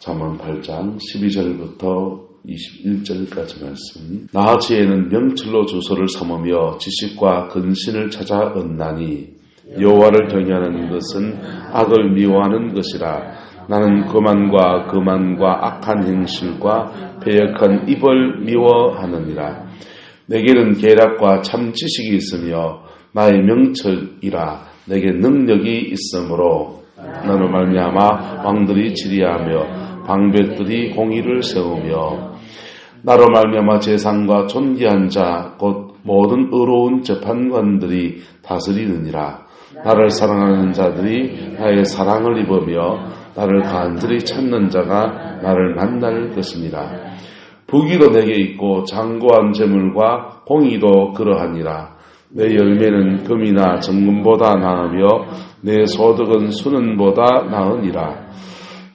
잠언 8장 12절부터 21절까지 말씀. 나 지혜는 명철로 주소를 삼으며 지식과 근신을 찾아 얻나니 여호와를 경외하는 것은 악을 미워하는 것이라. 나는 거만과 악한 행실과 배역한 입을 미워하느니라. 내게는 계략과 참 지식이 있으며 나의 명철이라. 내게 능력이 있으므로 나로 말미암아 왕들이 지리하며 방백들이 공의를 세우며 나로 말미암아 재상과 존귀한 자 곧 모든 의로운 재판관들이 다스리느니라. 나를 사랑하는 자들이 나의 사랑을 입으며 나를 간절히 찾는 자가 나를 만날 것이니라. 부귀도 내게 있고 장고한 재물과 공의도 그러하니라. 내 열매는 금이나 정금보다 나으며 내 소득은 수는보다 나으니라.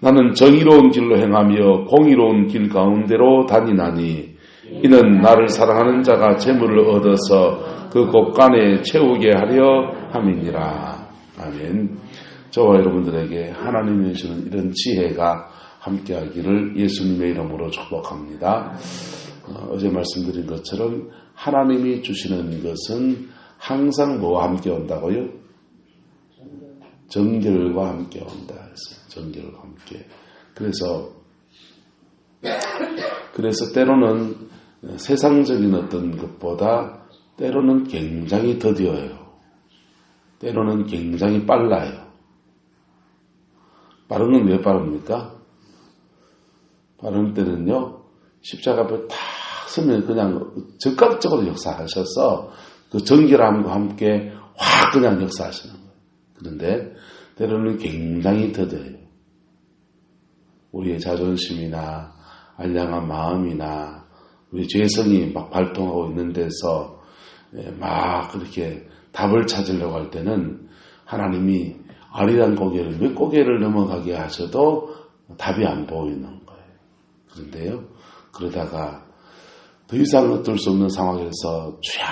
나는 정의로운 길로 행하며 공의로운 길 가운데로 다니나니 이는 나를 사랑하는 자가 재물을 얻어서 그 곳간에 채우게 하려 함이니라. 아멘. 저와 여러분들에게 하나님이 주시는 이런 지혜가 함께하기를 예수님의 이름으로 축복합니다. 어제 말씀드린 것처럼 하나님이 주시는 것은 항상 뭐와 함께 온다고요? 정결과 함께 온다 했어요. 정결과 함께. 그래서 때로는 세상적인 어떤 것보다 때로는 굉장히 더디어요. 때로는 굉장히 빨라요. 빠른 건 왜 빠릅니까? 빠른 때는요, 십자가 앞에 탁 서면 그냥 즉각적으로 역사하셔서 그 정결함과 함께 확 그냥 역사하시는 거예요. 그런데 때로는 굉장히 더뎌요. 우리의 자존심이나 알량한 마음이나 우리 죄성이 막 발동하고 있는 데서 막 그렇게 답을 찾으려고 할 때는 하나님이 아리랑 고개를 몇 고개를 넘어가게 하셔도 답이 안 보이는 거예요. 그런데요, 그러다가 더 이상 어쩔 수 없는 상황에서 주야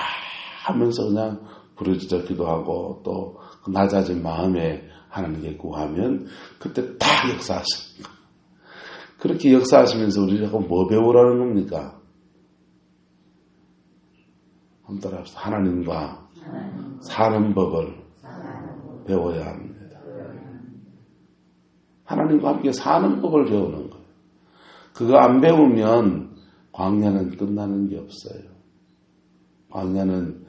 하면서 그냥 부르짖어 기도하고 또 그 낮아진 마음에 하나님께 구하면 그때 딱 역사하십니다. 그렇게 역사하시면서 우리가 뭐 배우라는 겁니까? 한번 따라합시다. 하나님과 사는 법을 배워야 합니다. 하나님과 함께 사는 법을 배우는 거예요. 그거 안 배우면 광야는 끝나는 게 없어요. 광야는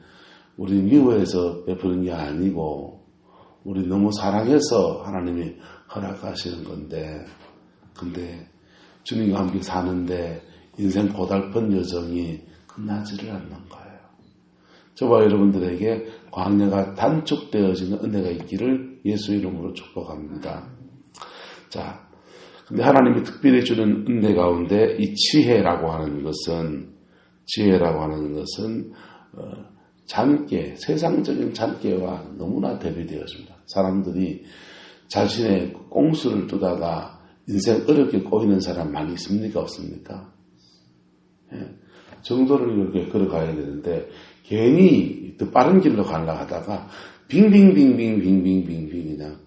우리 미워해서 베푸는 게 아니고 우리 너무 사랑해서 하나님이 허락하시는 건데, 근데 주님과 함께 사는데 인생 고달픈 여정이 끝나지를 않는 거예요. 저와 여러분들에게 광야가 단축되어지는 은혜가 있기를 예수 이름으로 축복합니다. 자, 근데 하나님이 특별히 주는 은혜 가운데 이 지혜라고 하는 것은 잔깨, 세상적인 잔깨와 너무나 대비되었습니다. 사람들이 자신의 꼼수를 두다가 인생 어렵게 꼬이는 사람 많이 있습니까? 없습니까? 예. 정도를 이렇게 걸어가야 되는데 괜히 더 빠른 길로 가려고 하다가 빙빙빙빙빙빙빙 그냥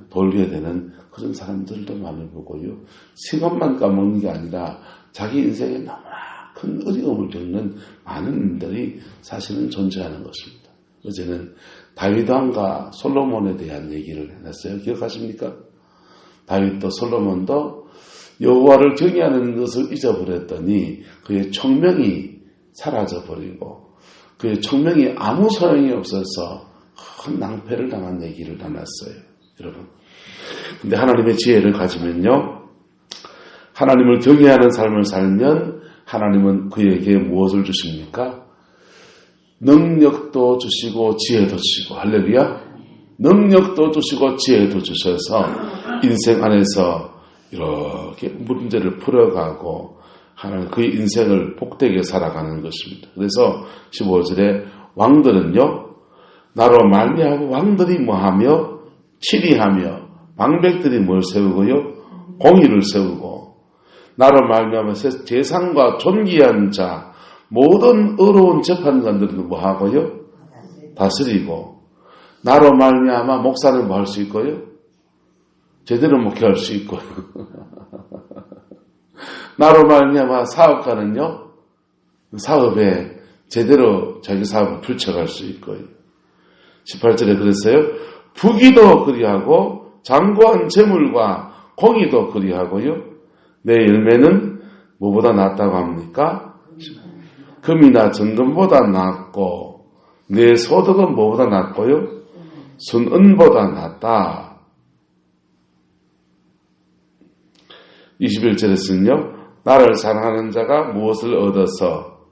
돌게 되는 그런 사람들도 많이 보고요. 시간만 까먹는 게 아니라 자기 인생에 너무나 큰 어려움을 겪는 많은 분들이 사실은 존재하는 것입니다. 어제는 다윗 왕과 솔로몬에 대한 얘기를 해놨어요. 기억하십니까? 다윗도 솔로몬도 여호와를 경외하는 것을 잊어버렸더니 그의 총명이 사라져버리고 그의 총명이 아무 소용이 없어서 큰 낭패를 당한 얘기를 나눴어요. 여러분. 근데 하나님의 지혜를 가지면요, 하나님을 경외하는 삶을 살면 하나님은 그에게 무엇을 주십니까? 능력도 주시고 지혜도 주시고, 할렐루야. 능력도 주시고 지혜도 주셔서 인생 안에서 이렇게 문제를 풀어가고 하나님 그의 인생을 복되게 살아가는 것입니다. 그래서 15절에 왕들은요, 나로 말미암아 왕들이 뭐하며 치리하며 방백들이 뭘 세우고요, 공의를 세우고 나로 말미암아 재상과 존귀한 자 모든 의로운 재판관들은 뭐하고요, 다스리고 나로 말미암아 목사는 뭐 할 수 있고요, 제대로 목회할 수 있고요. 나로 말미암아 사업가는요, 사업에 제대로 자기 사업을 펼쳐갈 수 있고요. 18절에 그랬어요. 부귀도 그리하고 장구한 재물과 공의도 그리하고요. 내 열매는 뭐보다 낫다고 합니까? 금이나 정금보다 낫고 내 소득은 뭐보다 낫고요? 순은보다 낫다. 21절에서는요. 나를 사랑하는 자가 무엇을 얻어서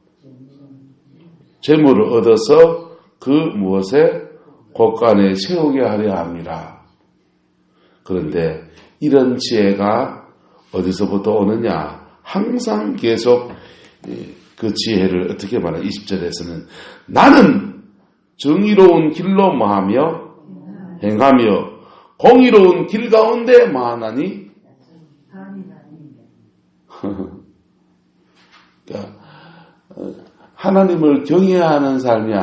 재물을 얻어서 그 무엇에 곳간에 세우게 하려 함이라. 그런데 이런 지혜가 어디서부터 오느냐? 항상 계속 그 지혜를 어떻게 말하냐? 20절에서는 나는 정의로운 길로 뭐하며 행하며 공의로운 길 가운데 뭐하나니? 그러니까 하나님을 경외하는 삶이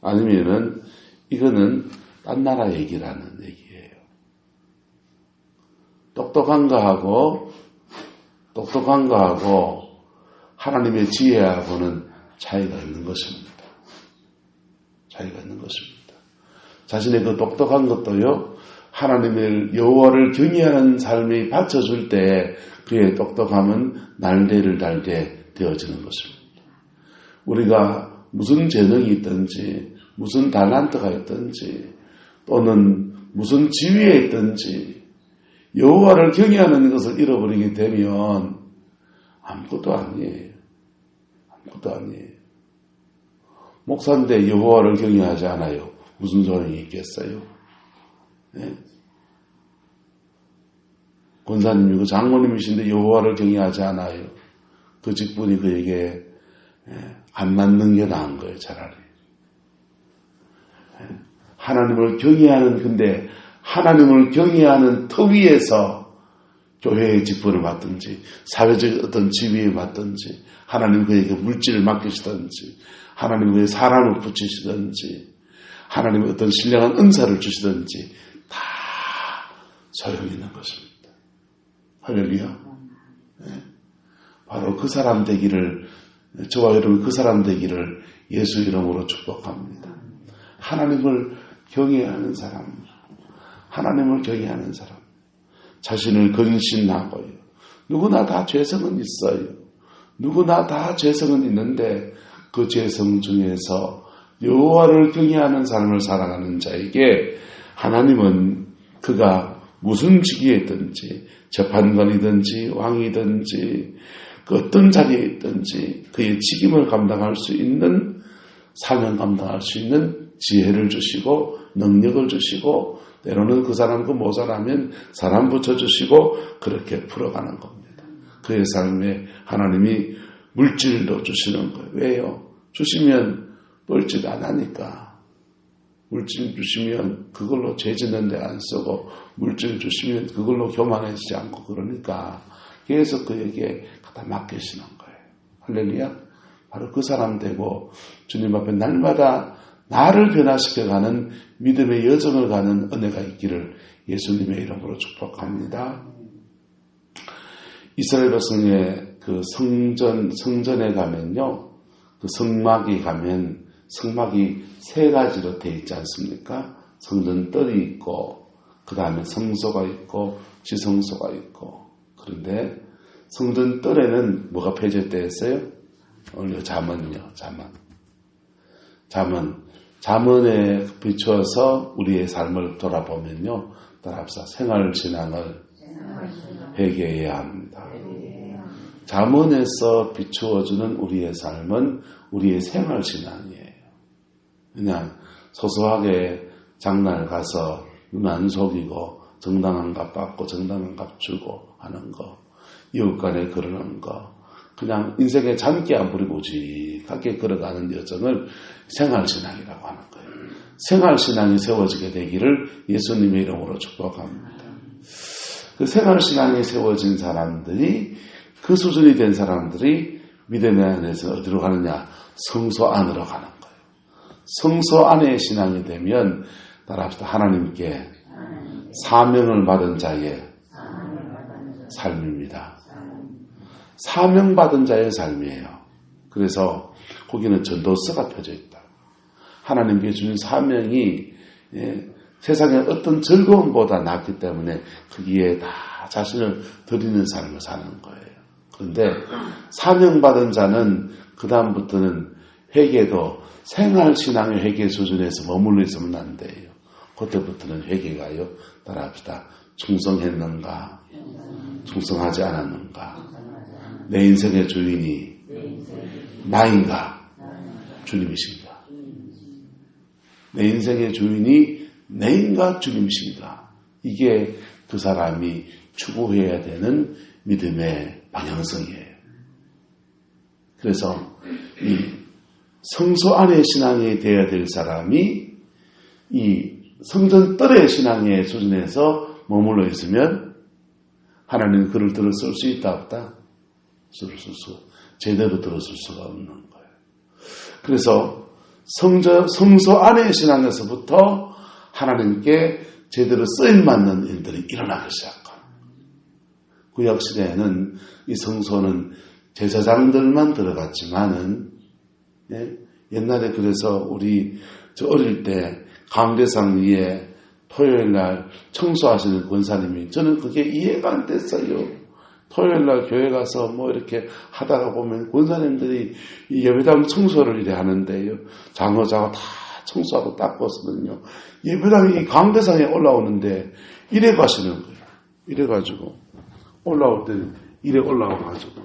아니면은 이거는 딴 나라 얘기라는 얘기예요. 똑똑한 거하고 하나님의 지혜하고는 차이가 있는 것입니다. 차이가 있는 것입니다. 자신의 그 똑똑한 것도요, 하나님의 여호와를 경외하는 삶이 받쳐줄 때 그의 똑똑함은 날개를 달게 되어지는 것입니다. 우리가 무슨 재능이 있든지 무슨 달란트가 있든지 또는 무슨 지위에 있든지 여호와를 경외하는 것을 잃어버리게 되면 아무것도 아니에요. 아무것도 아니에요. 목사인데 여호와를 경외하지 않아요. 무슨 소용이 있겠어요? 네? 권사님이고 장모님이신데 여호와를 경외하지 않아요. 그 직분이 그에게 안 맞는 게 나은 거예요. 차라리. 하나님을 경외하는 근데 하나님을 경외하는 터 위에서 교회의 직분을 맡든지 사회적 어떤 지위에 맡든지 하나님 그에게 물질을 맡기시든지 하나님 그에게 사람을 붙이시든지 하나님의 어떤 신령한 은사를 주시든지 다 소용이 있는 것입니다. 할렐루야. 네. 바로 그 사람 되기를 저와 여러분 그 사람 되기를 예수 이름으로 축복합니다. 하나님을 경외하는 사람, 하나님을 경외하는 사람, 자신을 근신하고요. 누구나 다 죄성은 있어요. 누구나 다 죄성은 있는데 그 죄성 중에서 여호와를 경외하는 삶을 살아가는 자에게 하나님은 그가 무슨 직위에 있든지 재판관이든지 왕이든지 그 어떤 자리에 있든지 그의 직임을 감당할 수 있는 사명 감당할 수 있는 지혜를 주시고 능력을 주시고 때로는 그 사람 그 모자라면 사람 붙여주시고 그렇게 풀어가는 겁니다. 그의 삶에 하나님이 물질도 주시는 거예요. 왜요? 주시면 뻘짓 안 하니까. 물질 주시면 그걸로 죄 짓는데 안 쓰고 물질 주시면 그걸로 교만해지지 않고 그러니까 계속 그에게 갖다 맡기시는 거예요. 할렐루야. 바로 그 사람 되고 주님 앞에 날마다 나를 변화시켜가는 믿음의 여정을 가는 은혜가 있기를 예수님의 이름으로 축복합니다. 이스라엘 백성의 그 성전에 가면요. 그 성막이 가면 성막이 세 가지로 되어 있지 않습니까? 성전뜰이 있고 그 다음에 성소가 있고 지성소가 있고 그런데 성전뜰에는 뭐가 펴졌다 했어요? 오늘 잠언요. 잠언에 비추어서 우리의 삶을 돌아보면요. 따라합시다. 생활신앙을 회개해야 합니다. 잠언에서 비추어주는 우리의 삶은 우리의 생활신앙이에요. 그냥 소소하게 장날 가서 눈 안 속이고 정당한 값 받고 정당한 값 주고 하는 거, 이웃 간에 그러는 거, 그냥 인생에 잔기 안 부리고 오직하게 걸어가는 여정을 생활신앙이라고 하는 거예요. 생활신앙이 세워지게 되기를 예수님의 이름으로 축복합니다. 그 생활신앙이 세워진 사람들이 그 수준이 된 사람들이 믿음의 안에서 어디로 가느냐? 성소 안으로 가는 거예요. 성소 안의 신앙이 되면 따라합시다. 하나님께 사명을 받은 자의 삶입니다. 사명받은 자의 삶이에요. 그래서 거기는 전도서가 펴져 있다. 하나님께 주신 사명이 세상의 어떤 즐거움보다 낫기 때문에 거기에 다 자신을 드리는 삶을 사는 거예요. 그런데 사명받은 자는 그 다음부터는 회개도 생활신앙의 회개 수준에서 머물러 있으면 안 돼요. 그때부터는 회개가요. 따라합시다. 충성했는가? 충성하지 않았는가? 내 인생의 주인이 나인가? 주님이신가? 내 인생의 주인이 내인가? 주님이신가? 이게 그 사람이 추구해야 되는 믿음의 방향성이에요. 그래서 이 성소 안의 신앙이 되어야 될 사람이 이 성전 뜰의 신앙의 수준에서 머물러 있으면 하나님은 그를 들어쓸 수 있다 없다? 제대로 들어쓸 수가 없는 거예요. 그래서 성소 안의 신앙에서부터 하나님께 제대로 쓰임맞는 일들이 일어나기 시작합니다. 구약시대에는 이 성소는 제사장들만 들어갔지만은 옛날에 그래서 우리 어릴 때 강대상 위에 토요일날 청소하시는 권사님이 저는 그게 이해가 안 됐어요. 토요일날 교회 가서 뭐 이렇게 하다가 보면 권사님들이 이 예배당 청소를 이래 하는데요. 장로자가 다 청소하고 닦았거든요. 예배당이 강대상에 올라오는데 이래 가시는 거예요. 이래가지고 올라올 때는 이래 올라와가지고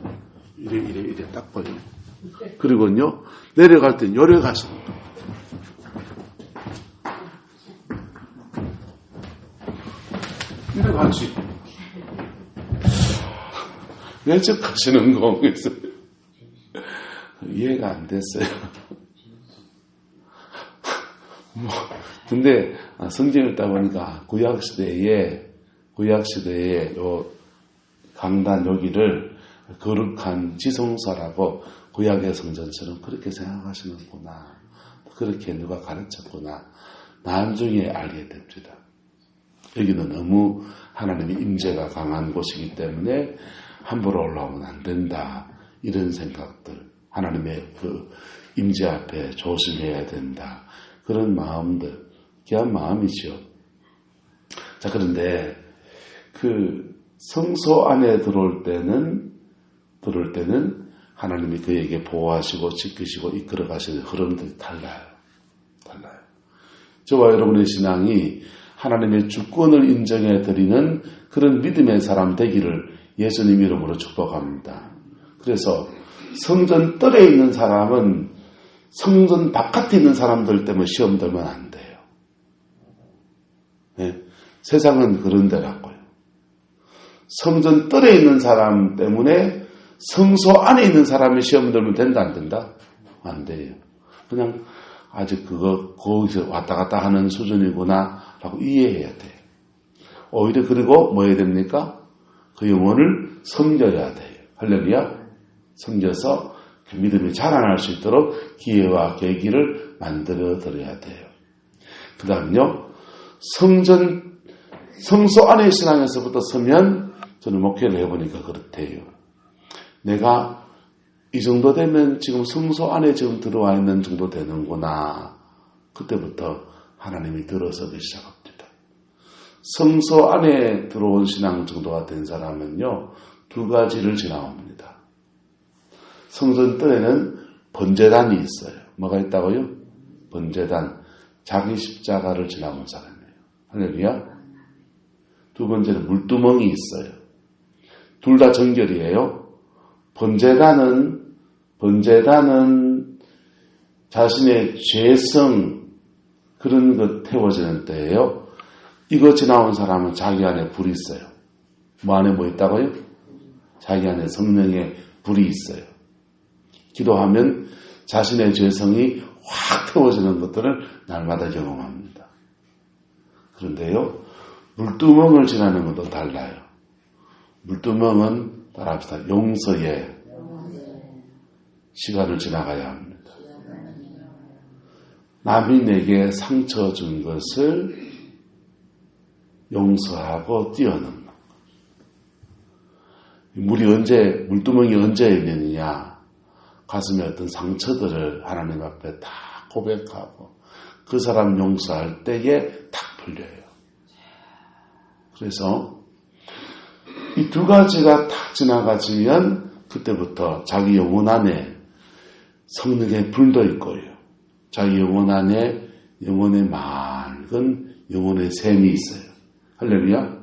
이래 닦아요. 그리고요 내려갈 땐 요래 가시는 거예요. 이래가지 왜 저 하시는 거? 그래서 이해가 안 됐어요. 근데 성경을 읽다 보니까 구약시대에 요 강단 여기를 거룩한 지성소라고 구약의 성전처럼 그렇게 생각하시는구나. 그렇게 누가 가르쳤구나. 나중에 알게 됩니다. 여기는 너무 하나님의 임재가 강한 곳이기 때문에 함부로 올라오면 안 된다. 이런 생각들. 하나님의 그 임재 앞에 조심해야 된다. 그런 마음들. 귀한 마음이죠. 자, 그런데 그 성소 안에 들어올 때는 하나님이 그에게 보호하시고 지키시고 이끌어 가시는 흐름들이 달라요. 저와 여러분의 신앙이 하나님의 주권을 인정해 드리는 그런 믿음의 사람 되기를 예수님 이름으로 축복합니다. 그래서 성전 뜰에 있는 사람은 성전 바깥에 있는 사람들 때문에 시험 들면 안 돼요. 네? 세상은 그런 데라고요. 성전 뜰에 있는 사람 때문에 성소 안에 있는 사람이 시험 들면 된다 안 된다? 안 돼요. 그냥 아직 거기서 왔다 갔다 하는 수준이구나 라고 이해해야 돼요. 오히려 그리고 뭐 해야 됩니까? 그 영혼을 섬겨야 돼요. 할렐루야. 섬겨서 그 믿음이 자라날 수 있도록 기회와 계기를 만들어 드려야 돼요. 그 다음요. 성소 안의 신앙에서부터 서면 저는 목회를 해보니까 그렇대요. 내가 이 정도 되면 지금 성소 안에 지금 들어와 있는 정도 되는구나. 그때부터 하나님이 들어서기 시작합니다. 성소 안에 들어온 신앙 정도가 된 사람은요, 두 가지를 지나옵니다. 성전 뜰에는 번제단이 있어요. 뭐가 있다고요? 번제단. 자기 십자가를 지나온 사람이에요. 할렐루야. 두 번째는 물두멍이 있어요. 둘 다 정결이에요. 번제단은 자신의 죄성 그런 것 태워지는 때예요. 이거 지나온 사람은 자기 안에 불이 있어요. 뭐 안에 뭐 있다고요? 자기 안에 성령의 불이 있어요. 기도하면 자신의 죄성이 확 태워지는 것들을 날마다 경험합니다. 그런데요, 물두멍을 지나는 것도 달라요. 물두멍은 따라합시다. 용서의 시간을 지나가야 합니다. 남이 내게 상처 준 것을 용서하고 뛰어넘는 것. 물두멍이 언제 열리느냐. 가슴에 어떤 상처들을 하나님 앞에 다 고백하고 그 사람 용서할 때에 탁 풀려요. 그래서 이 두 가지가 탁 지나가지면 그때부터 자기 영혼 안에 성령의 불도 있고요. 자기 영혼 안에 영혼의 맑은 영혼의 샘이 있어요. 할렐루야.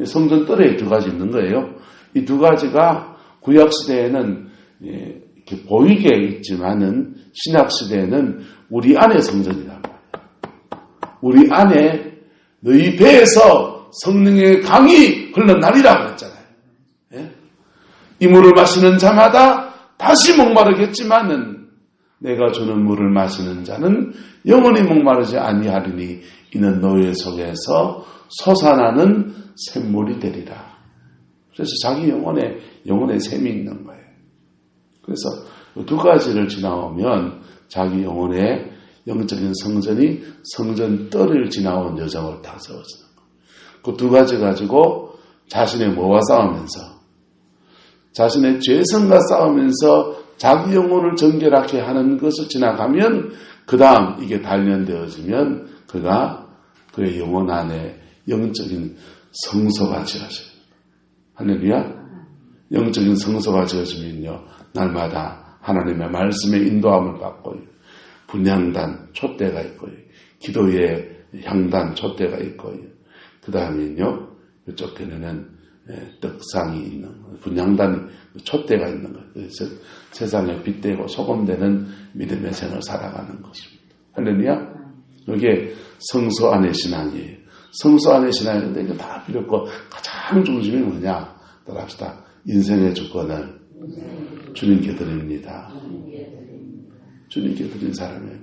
성전 뜰에 두 가지 있는 거예요. 이 두 가지가 구약시대에는 이렇게 보이게 있지만은 신약시대에는 우리 안에 성전이란 말이에요. 우리 안에 너희 배에서 성령의 강이 흘러나리라고 했잖아요. 예? 이 물을 마시는 자마다 다시 목마르겠지만은 내가 주는 물을 마시는 자는 영원히 목마르지 아니하리니 이는 너희 속에서 솟아나는 샘물이 되리라. 그래서 자기 영혼에 샘이 있는 거예요. 그래서 두 가지를 지나오면 자기 영혼의 영적인 성전이 성전 뜰을 지나온 여정을 다 세워지는 거예요. 그 두 가지 가지고 자신의 뭐와 싸우면서 자신의 죄성과 싸우면서 자기 영혼을 정결하게 하는 것을 지나가면 그 다음 이게 단련되어지면 그가 그의 영혼 안에 영적인 성소가 지어져요. 할렐루야. 영적인 성소가 지어지면요 날마다 하나님의 말씀의 인도함을 받고 분향단 촛대가 있고요. 기도의 향단 촛대가 있고요. 그 다음에는요 이쪽 편에는 떡상이 있는 거예요. 분향단이 촛대가 있는 거예요. 그래서 세상에 빛되고 소금되는 믿음의 생을 살아가는 것입니다. 할렐루야. 이게 성소 안의 신앙이에요. 성소 안의 신앙인데 이거 다 필요 없고 가장 중심이 뭐냐? 따라합시다. 인생의 주권을 주님께 드립니다. 주님께 드린 사람이에요.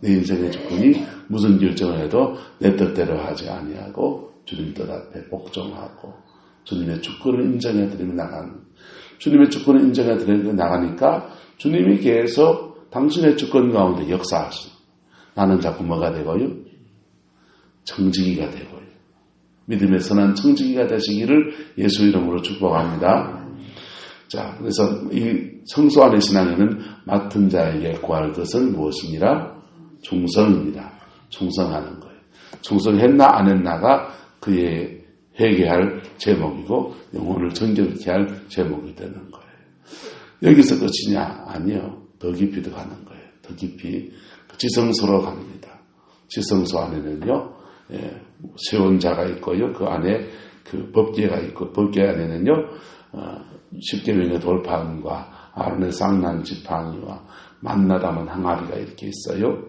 내 인생의 주권이 무슨 결정을 해도 내 뜻대로 하지 아니하고 주님 뜻 앞에 복종하고 주님의 주권을 인정해 드리며 나가는 주님의 주권을 인정해 드리며 나가니까 주님이 계속 당신의 주권 가운데 역사하시고 나는 자꾸 뭐가 되고요? 청지기가 되고요. 믿음의 선한 청지기가 되시기를 예수 이름으로 축복합니다. 자, 그래서 이 성소 안의 신앙에는 맡은 자에게 구할 것은 무엇이니라? 충성입니다. 충성하는 거예요. 충성했나 안 했나가 그의 회개할 제목이고 영혼을 정결케 할 제목이 되는 거예요. 여기서 끝이냐? 아니요. 더 깊이 들어가는 거예요. 더 깊이 지성소로 갑니다. 지성소 안에는요. 세원자가 있고요. 그 안에 그 법궤가 있고 법궤 안에는요. 십계명의 돌판과 아론의 쌍난 지팡이와 만나 담은 항아리가 이렇게 있어요.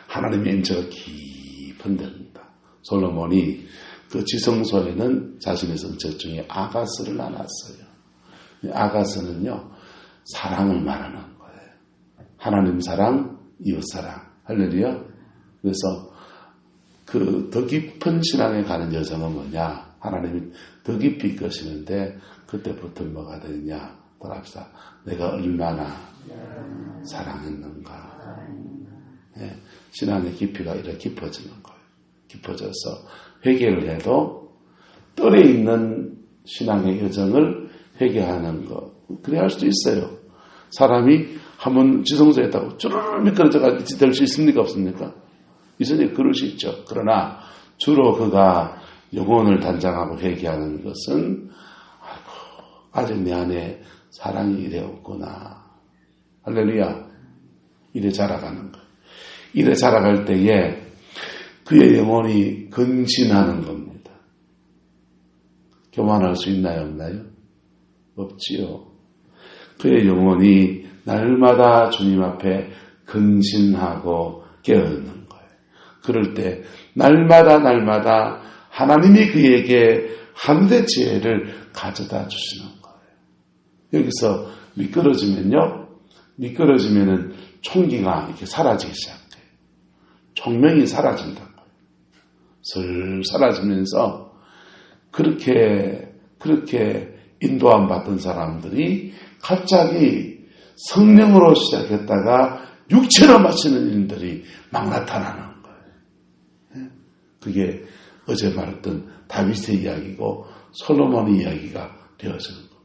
하나님의 인자가 깊은 데입니다. 솔로몬이 그 지성소에는 자신의 성책 중에 아가스를 나눴어요. 아가스는요. 사랑을 말하는 거예요. 하나님 사랑, 이웃 사랑. 할렐루야. 그래서 그 더 깊은 신앙에 가는 여정은 뭐냐? 하나님이 더 깊이 이끄시는데 그때부터 뭐가 되느냐? 따라합시다. 내가 얼마나 사랑했는가. 네, 신앙의 깊이가 이렇게 깊어지는 거예요. 깊어져서 회개를 해도 뜰에 있는 신앙의 여정을 회개하는 것. 그래야 할 수도 있어요. 사람이 한번 지성소에 있다고 쭈르르 미끄러져가 될 수 있습니까? 없습니까? 있으니 그럴 수 있죠. 그러나 주로 그가 영혼을 단장하고 회개하는 것은 아직 내 안에 사랑이 이래 없구나. 할렐루야. 이래 자라가는 거예요. 이래 자라갈 때에 그의 영혼이 근신하는 겁니다. 교만할 수 있나요? 없나요? 없지요. 그의 영혼이 날마다 주님 앞에 근신하고 깨어있는 거예요. 그럴 때 날마다 하나님이 그에게 한대 지혜를 가져다 주시는 거예요. 여기서 미끄러지면은 총기가 이렇게 사라지기 시작해요. 총명이 사라진다는 거예요. 슬 사라지면서 그렇게 인도함 받던 사람들이 갑자기 성령으로 시작했다가 육체로 마치는 일들이 막 나타나는 거예요. 그게 어제 말했던 다윗의 이야기고 솔로몬의 이야기가 되어지는 겁니다.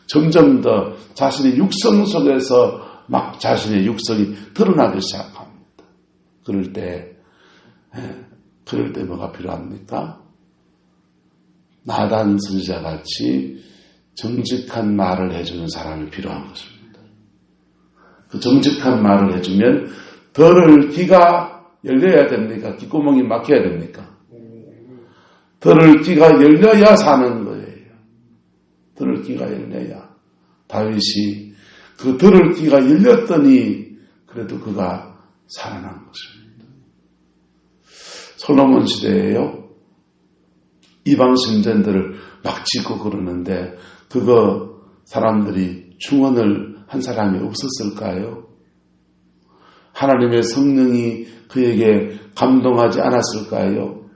점점 더 자신의 육성 속에서 막 자신의 육성이 드러나기 시작합니다. 그럴 때 뭐가 필요합니까? 나단 선지자 같이 정직한 말을 해주는 사람이 필요한 것입니다. 그 정직한 말을 해주면 들을 귀가 열려야 됩니까? 귓구멍이 막혀야 됩니까? 들을 귀가 열려야 사는 거예요. 들을 귀가 열려야. 다윗이 그 들을 귀가 열렸더니 그래도 그가 살아난 것입니다. 솔로몬 시대에요. 이방 신전들을 막 짓고 그러는데 그거 사람들이 중언을 한 사람이 없었을까요? 하나님의 성령이 그에게 감동하지 않았을까요?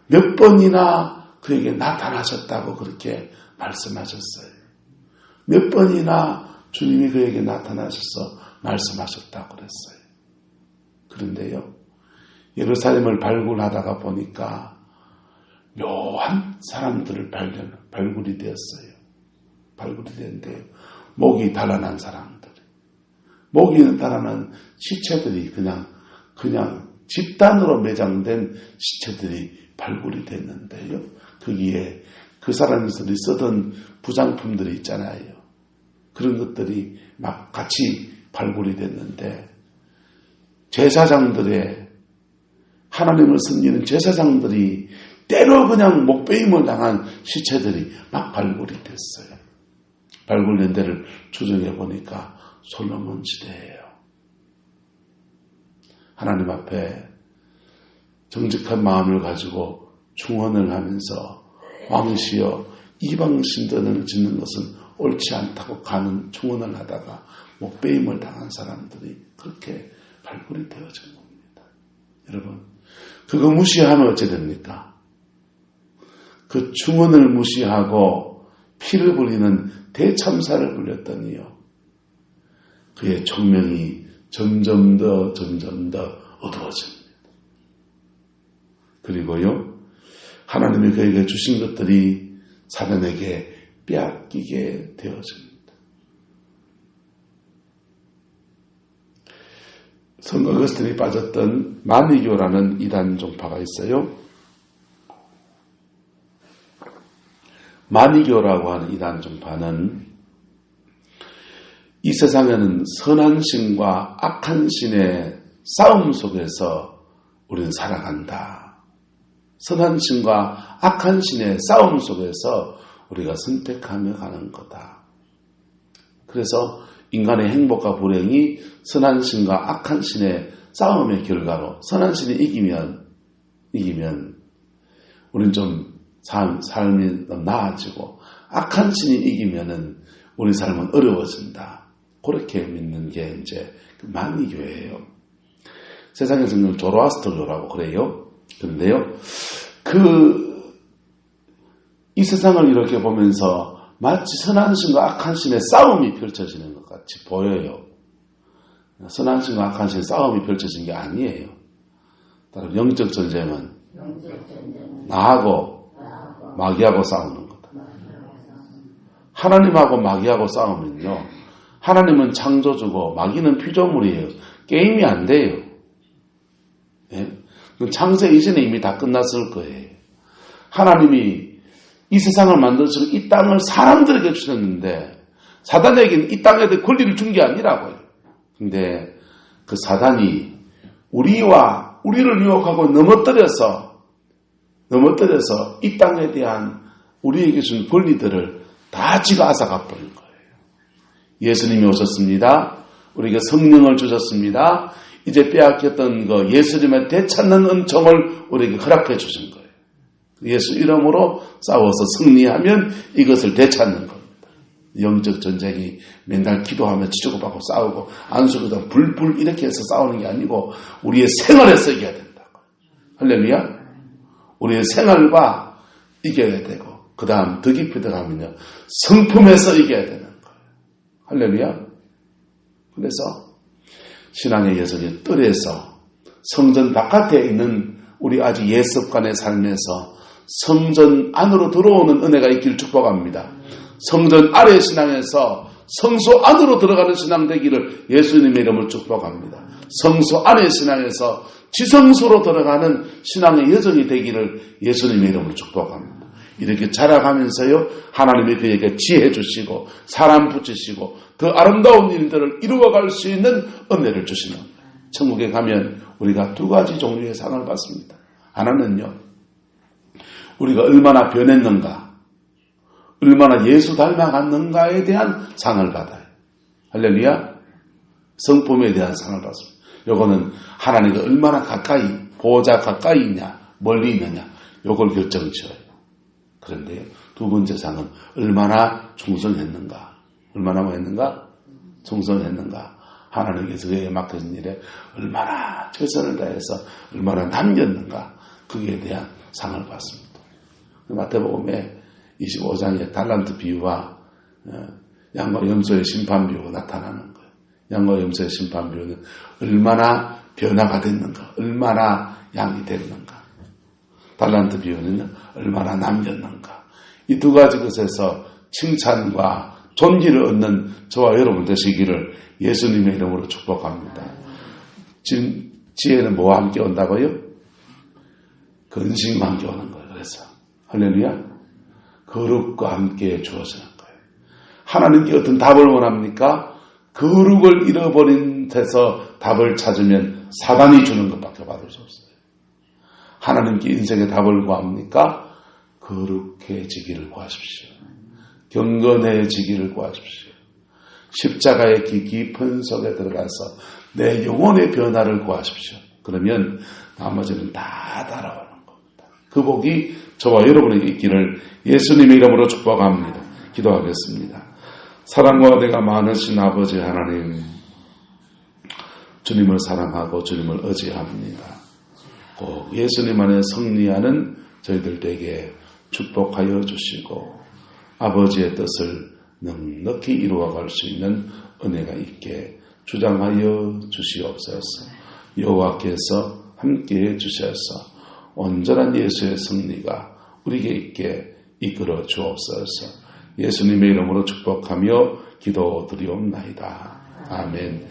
몇 번이나 그에게 나타나셨다고 그렇게 말씀하셨어요. 몇 번이나 주님이 그에게 나타나셔서 말씀하셨다고 그랬어요. 그런데요, 예루살렘을 발굴하다가 보니까 묘한 사람들을 발굴이 되었어요. 발굴이 됐는데요, 목이 달아난 사람들, 목이 달아난 시체들이 그냥 집단으로 매장된 시체들이 발굴이 됐는데요, 거기에 그 사람들이 쓰던 부장품들이 있잖아요. 그런 것들이 막 같이 발굴이 됐는데 제사장들의 하나님을 섬기는 제사장들이 때로 그냥 목베임을 당한 시체들이 막 발굴이 됐어요. 발굴된 데를 추정해 보니까 솔로몬 시대예요. 하나님 앞에 정직한 마음을 가지고 중언을 하면서 왕이시여 이방 신전을 짓는 것은 옳지 않다고 가는 중언을 하다가 목베임을 당한 사람들이 그렇게 발굴이 되어진 겁니다. 여러분, 그거 무시하면 어찌 됩니까? 그 중언을 무시하고 피를 불리는 대참사를 불렸더니요, 그의 총명이 점점 더 어두워집니다. 그리고요, 하나님이 그에게 주신 것들이 사단에게 빼앗기게 되어집니다. 성 어거스틴이 빠졌던 마니교라는 이단 종파가 있어요. 마니교라고 하는 이단 종파는 이 세상에는 선한 신과 악한 신의 싸움 속에서 우리는 살아간다. 선한 신과 악한 신의 싸움 속에서 우리가 선택하며 가는 거다. 그래서 인간의 행복과 불행이 선한 신과 악한 신의 싸움의 결과로 선한 신이 이기면 우리는 좀 삶이 나아지고 악한 신이 이기면은 우리 삶은 어려워진다. 그렇게 믿는 게 이제 마니교예요. 세상에서는 조로아스터교라고 그래요. 그런데요, 이 세상을 이렇게 보면서 마치 선한 신과 악한 신의 싸움이 펼쳐지는 것 같이 보여요. 선한 신과 악한 신의 싸움이 펼쳐진 게 아니에요. 따로 영적 전쟁은 나하고 마귀하고 싸우는 거다. 하나님하고 마귀하고 싸우면요, 하나님은 창조주고 마귀는 피조물이에요. 게임이 안 돼요. 예? 창세 이전에 이미 다 끝났을 거예요. 하나님이 이 세상을 만드시고 이 땅을 사람들에게 주셨는데 사단에게는 이 땅에 대해 권리를 준 게 아니라고요. 근데 그 사단이 우리를 유혹하고 넘어뜨려서 이 땅에 대한 우리에게 준 권리들을 다 지가 앗아가 버린 거예요. 예수님이 오셨습니다. 우리에게 성령을 주셨습니다. 이제 빼앗겼던 거 예수님의 되찾는 은총을 우리에게 허락해 주신 거예요. 예수 이름으로 싸워서 승리하면 이것을 되찾는 겁니다. 영적 전쟁이 맨날 기도하며 치주고받고 싸우고 안수보다 불불 이렇게 해서 싸우는 게 아니고 우리의 생활에서 이겨야 된다고. 할렐루야. 우리의 생활과 이겨야 되고 그 다음 더 깊이 들어가면요, 성품에서 이겨야 되는 거예요. 할렐루야. 그래서 신앙의 여정의 뜰에서 성전 바깥에 있는 우리 아직 옛 습관의 삶에서 성전 안으로 들어오는 은혜가 있기를 축복합니다. 성전 아래 신앙에서 성소 안으로 들어가는 신앙 되기를 예수님의 이름으로 축복합니다. 성소 안의 신앙에서 지성소로 들어가는 신앙의 여정이 되기를 예수님의 이름으로 축복합니다. 이렇게 자라가면서요, 하나님이 그에게 지혜 주시고 사람 붙이시고 더 아름다운 일들을 이루어갈 수 있는 은혜를 주시는 거예요. 천국에 가면 우리가 두 가지 종류의 상을 받습니다. 하나는요, 우리가 얼마나 변했는가, 얼마나 예수 닮아갔는가에 대한 상을 받아요. 할렐루야. 성품에 대한 상을 받습니다. 요거는 하나님과 얼마나 가까이, 보호자 가까이 있냐, 멀리 있느냐, 요걸 결정지어요. 그런데요, 두 번째 상은 얼마나 충성했는가. 얼마나 뭐 했는가? 충성했는가. 하나님께서 그에게 맡겨진 일에 얼마나 최선을 다해서 얼마나 남겼는가. 그에 대한 상을 받습니다. 마태복음에 25장에 달란트 비유와 양과 염소의 심판 비유가 나타나는 거예요. 양과 염소의 심판 비유는 얼마나 변화가 됐는가, 얼마나 양이 됐는가. 달란트 비유는 얼마나 남겼는가. 이 두 가지 것에서 칭찬과 존귀를 얻는 저와 여러분 되시기를 예수님의 이름으로 축복합니다. 지금 지혜는 뭐와 함께 온다고요? 근심과 함께 오는 거예요. 그래서 할렐루야. 거룩과 함께 주어지는 거예요. 하나님께 어떤 답을 원합니까? 거룩을 잃어버린 데서 답을 찾으면 사단이 주는 것밖에 받을 수 없어요. 하나님께 인생의 답을 구합니까? 거룩해지기를 구하십시오. 경건해지기를 구하십시오. 십자가의 깊은 속에 들어가서 내 영혼의 변화를 구하십시오. 그러면 나머지는 다 따라오는 겁니다. 그 복이 저와 여러분에게 있기를 예수님의 이름으로 축복합니다. 기도하겠습니다. 사랑과 은혜가 많으신 아버지 하나님, 주님을 사랑하고 주님을 의지합니다. 꼭 예수님 안에 승리하는 저희들에게 축복하여 주시고 아버지의 뜻을 넉넉히 이루어갈 수 있는 은혜가 있게 주장하여 주시옵소서. 여호와께서 함께해 주셔서 온전한 예수의 승리가 우리에게 있게 이끌어 주옵소서. 예수님의 이름으로 축복하며 기도드리옵나이다. 아멘.